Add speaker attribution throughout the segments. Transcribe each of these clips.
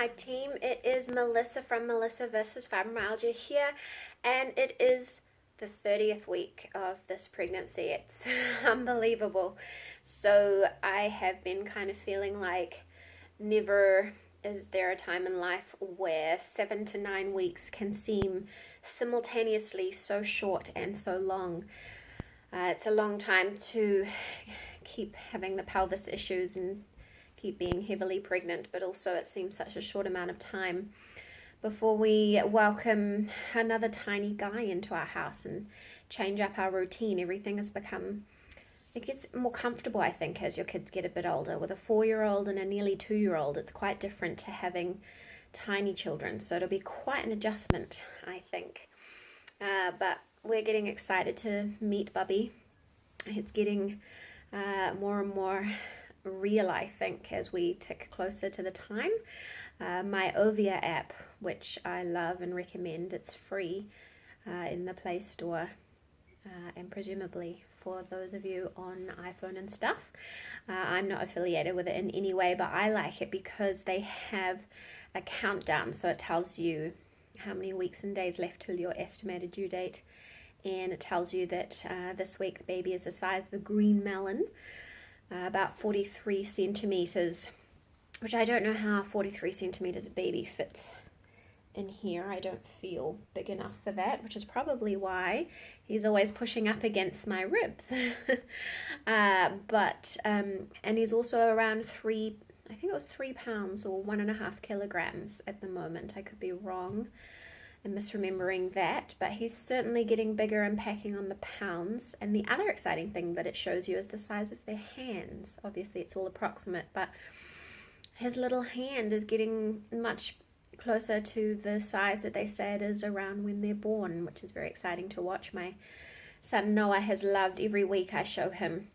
Speaker 1: Hi team, it is Melissa from Melissa versus Fibromyalgia here, and it is the 30th week of this pregnancy. It's unbelievable. So I have been kind of feeling like never is there a time in life where 7 to 9 weeks can seem simultaneously so short and so long. It's a long time to keep having the pelvis issues and keep being heavily pregnant, but also it seems such a short amount of time before we welcome another tiny guy into our house and change up our routine. Everything has become, it gets more comfortable, I think, as your kids get a bit older. With a 4-year-old and a nearly 2-year-old, it's quite different to having tiny children, so it'll be quite an adjustment, I think. But we're getting excited to meet Bubby. It's getting more and more real, I think, as we tick closer to the time. My Ovia app, which I love and recommend, it's free in the Play Store, and presumably for those of you on iPhone and stuff. I'm not affiliated with it in any way, but I like it because they have a countdown, so it tells you how many weeks and days left till your estimated due date, and it tells you that this week the baby is the size of a green melon, about 43 centimeters, which I don't know how 43 centimeters a baby fits in here. I don't feel big enough for that, which is probably why he's always pushing up against my ribs. And he's also around I think it was 3 pounds or 1.5 kilograms at the moment. I could be wrong and misremembering that, but he's certainly getting bigger and packing on the pounds. And the other exciting thing that it shows you is the size of their hands. Obviously it's all approximate, but his little hand is getting much closer to the size that they say it is around when they're born, which is very exciting to watch. My son Noah has loved every week I show him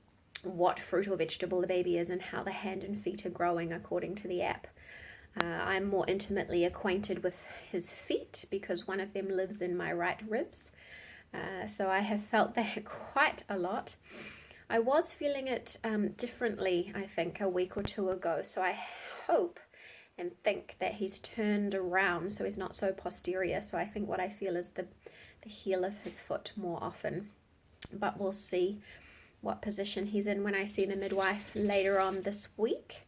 Speaker 1: what fruit or vegetable the baby is and how the hand and feet are growing according to the app. I'm more intimately acquainted with his feet because one of them lives in my right ribs. So I have felt that quite a lot. I was feeling it differently, I think, a week or two ago. So I hope and think that he's turned around so he's not so posterior. So I think what I feel is the heel of his foot more often. But we'll see what position he's in when I see the midwife later on this week.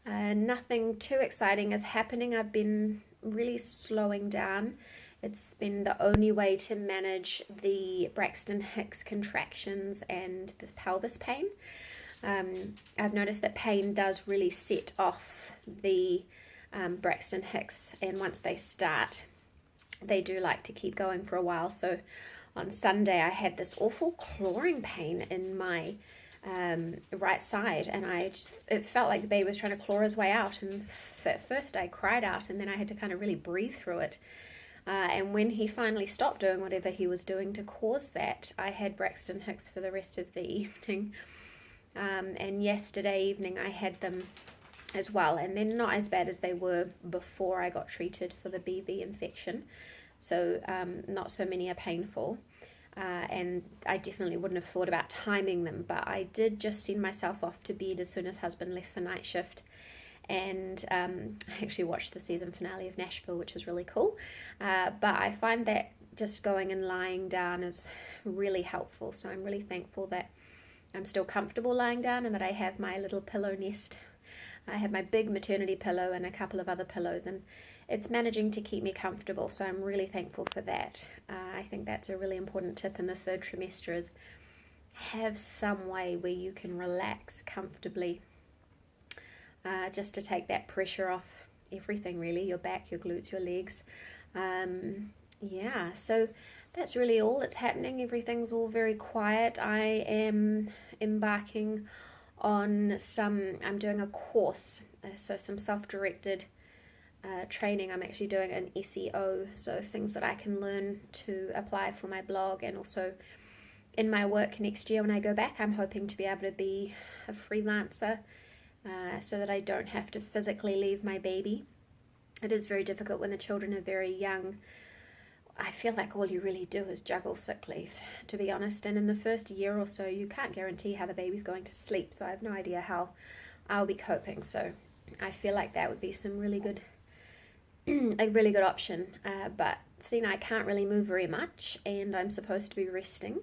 Speaker 1: Nothing too exciting is happening. I've been really slowing down. It's been the only way to manage the Braxton Hicks contractions and the pelvis pain. I've noticed that pain does really set off the Braxton Hicks, and once they start, they do like to keep going for a while. So on Sunday I had this awful clawing pain in my right side, and it felt like the baby was trying to claw his way out, and at first I cried out, and then I had to kind of really breathe through it, and when he finally stopped doing whatever he was doing to cause that, I had Braxton Hicks for the rest of the evening, and yesterday evening I had them as well, and they're not as bad as they were before I got treated for the BV infection, so not so many are painful. And I definitely wouldn't have thought about timing them, but I did just send myself off to bed as soon as husband left for night shift, and I actually watched the season finale of Nashville, which is really cool, but I find that just going and lying down is really helpful, so I'm really thankful that I'm still comfortable lying down and that I have my little pillow nest. I have my big maternity pillow and a couple of other pillows, and it's managing to keep me comfortable, so I'm really thankful for that. I think that's a really important tip in the third trimester, is have some way where you can relax comfortably, just to take that pressure off everything really, your back, your glutes, your legs. Yeah, so that's really all that's happening. Everything's all very quiet. I am embarking on I'm doing a course, so some self-directed training. I'm actually doing an SEO, so things that I can learn to apply for my blog and also in my work next year when I go back. I'm hoping to be able to be a freelancer, so that I don't have to physically leave my baby. It is very difficult when the children are very young. I feel like all you really do is juggle sick leave, to be honest, and in the first year or so you can't guarantee how the baby's going to sleep, so I have no idea how I'll be coping. So I feel like that would be some really good a really good option. But seeing I can't really move very much and I'm supposed to be resting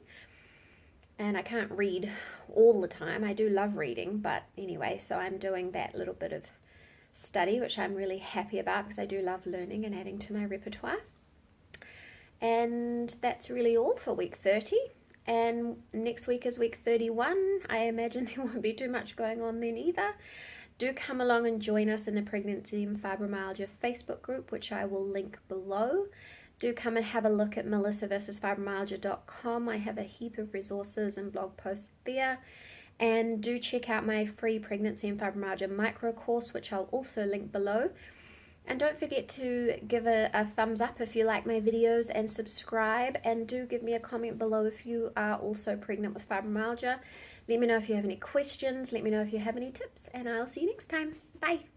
Speaker 1: and I can't read all the time. I do love reading, but anyway, so I'm doing that little bit of study, which I'm really happy about because I do love learning and adding to my repertoire. And that's really all for week 30. And next week is week 31. I imagine there won't be too much going on then either. Do come along and join us in the Pregnancy and Fibromyalgia Facebook group, which I will link below. Do come and have a look at melissaversusfibromyalgia.com. I have a heap of resources and blog posts there. And do check out my free Pregnancy and Fibromyalgia micro course, which I'll also link below. And don't forget to give a thumbs up if you like my videos and subscribe. And do give me a comment below if you are also pregnant with fibromyalgia. Let me know if you have any questions. Let me know if you have any tips. And I'll see you next time. Bye.